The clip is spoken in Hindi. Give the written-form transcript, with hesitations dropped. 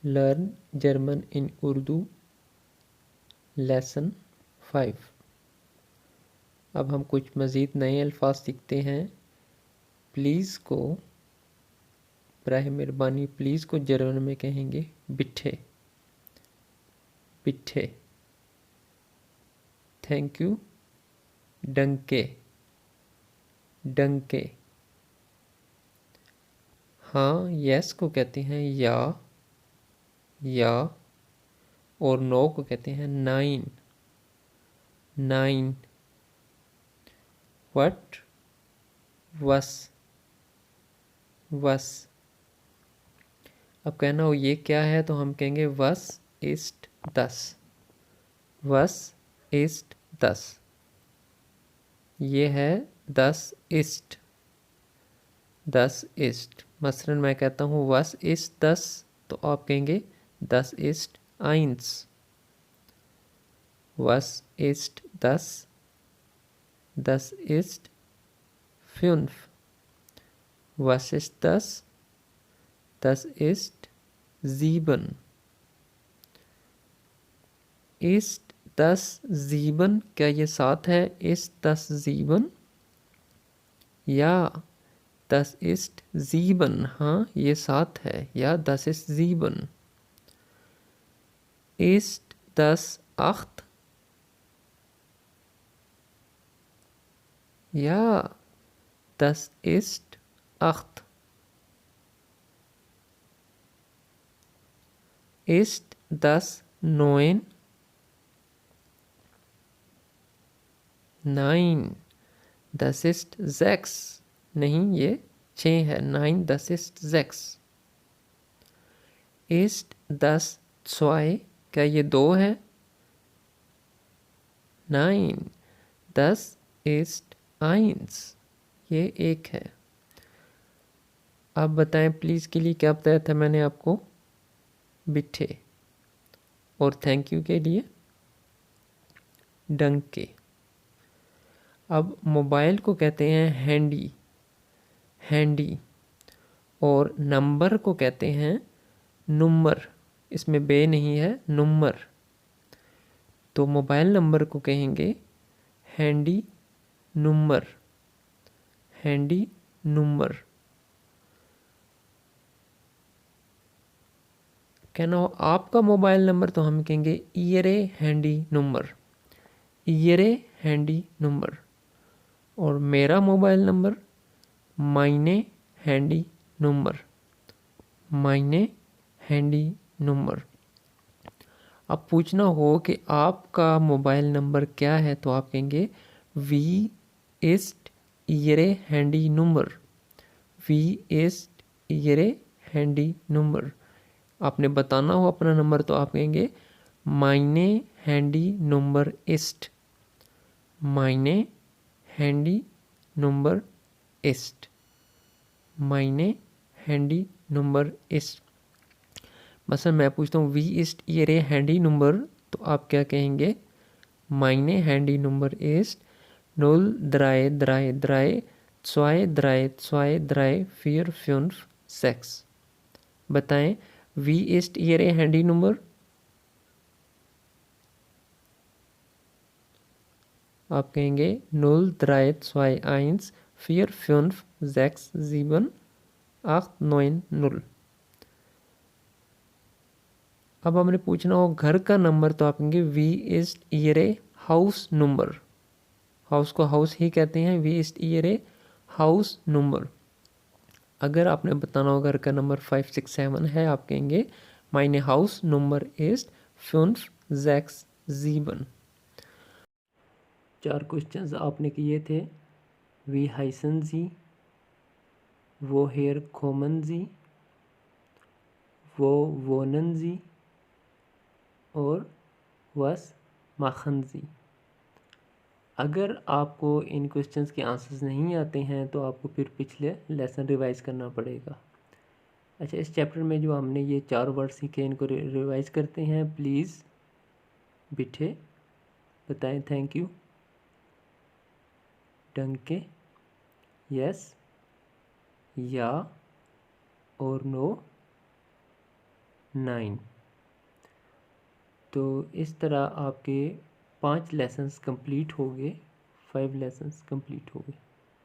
लर्न जर्मन इन उर्दू लेसन 5। अब हम कुछ मज़ीद नए अल्फाज सीखते हैं। प्लीज़ को, बराह मेहरबानी प्लीज़ को जर्मन में कहेंगे बिट्ठे, बिट्ठे। Thank you डंके, डंके। हाँ यस को कहते हैं या, और नो को कहते हैं नाइन, नाइन। वट वस, वस। अब कहना हो ये क्या है तो हम कहेंगे वस इस्ट 10, वस इस्ट 10। ये है 10 ईस्ट, 10 ईस्ट। मसलन मैं कहता हूँ वस इस्ट 10 तो आप कहेंगे 10 ईस्ट आइंस, वस इस्ट 10, 10 ईस्ट 5, वस इस्ट 10, 10 ईस्ट 7, ईस्ट 10 7। क्या ये 7 है? ईस्ट 10 7 या 10 ist 7? हाँ ये 7 है, या 10 ist 7। Ist das 8? Ja, das ist 8। Ist das 9? Nein, das ist 6। नहीं ये 6 है। 9, das ist 6। Ist das 2? क्या ये 2 है? Nein, das ist 1। ये 1 है। आप बताएं प्लीज़ के लिए क्या बताया था मैंने आपको? बिट्ठे। और थैंक यू के लिए डंके। अब मोबाइल को कहते हैं हैंडी, हैंडी। और नंबर को कहते हैं नंबर, इसमें बे नहीं है, नंबर। तो मोबाइल नंबर को कहेंगे हैंडी नंबर, हैंडी नंबर। कहना हो आपका मोबाइल नंबर तो हम कहेंगे ईयरे हैंडी नंबर, ईयरे हैंडी नंबर। और मेरा मोबाइल नंबर मायने हैंडी नंबर, मायने हैंडी नंबर। अब पूछना हो कि आपका मोबाइल नंबर क्या है तो आप कहेंगे वी इस्ट ईयरे हैंडी नंबर, वी इस्ट ईयरे हैंडी नंबर। आपने बताना हो अपना नंबर तो आप कहेंगे मायने हैंडी नंबर इस्ट, मायने हैंडी नंबर इस्ट, मायने हैंडी नंबर इस्ट। मसलन मैं पूछता हूँ वी इस्ट ईयरे हैंडी नंबर तो आप क्या कहेंगे? मायने हैंडी नंबर इस्ट 0 3 3 3 2 3 2 3 4 5 6। बताएं वी इस्ट ईयरे हैंडी नंबर। आप कहेंगे 0 3 2 1 4 5 6 7 8 9 0। अब हमने पूछना हो घर का नंबर तो आप कहेंगे वी इस्ट ईयरे हाउस नंबर, हाउस को हाउस ही कहते हैं, वी इस्ट ईयरे हाउस नंबर। अगर आपने बताना हो घर का नंबर 5 6 7 है आप कहेंगे मायने हाउस नंबर इस्ट 5 6 7। 4 क्वेश्चंस आपने किए थे। वी हाइसन जी, वो हेयर खोमन जी, वो वोनन जी और वस माखन जी। अगर आपको इन क्वेश्चंस के आंसर्स नहीं आते हैं तो आपको फिर पिछले लेसन रिवाइज करना पड़ेगा। अच्छा इस चैप्टर में जो हमने ये 4 वर्ड सीखे इनको रिवाइज करते हैं प्लीज़। बिठे, बताएं थैंक यू, डंके, यस, या और नो, 9। तो इस तरह आपके 5 लेसन्स कंप्लीट हो गए, 5 लेसन्स कंप्लीट हो गए।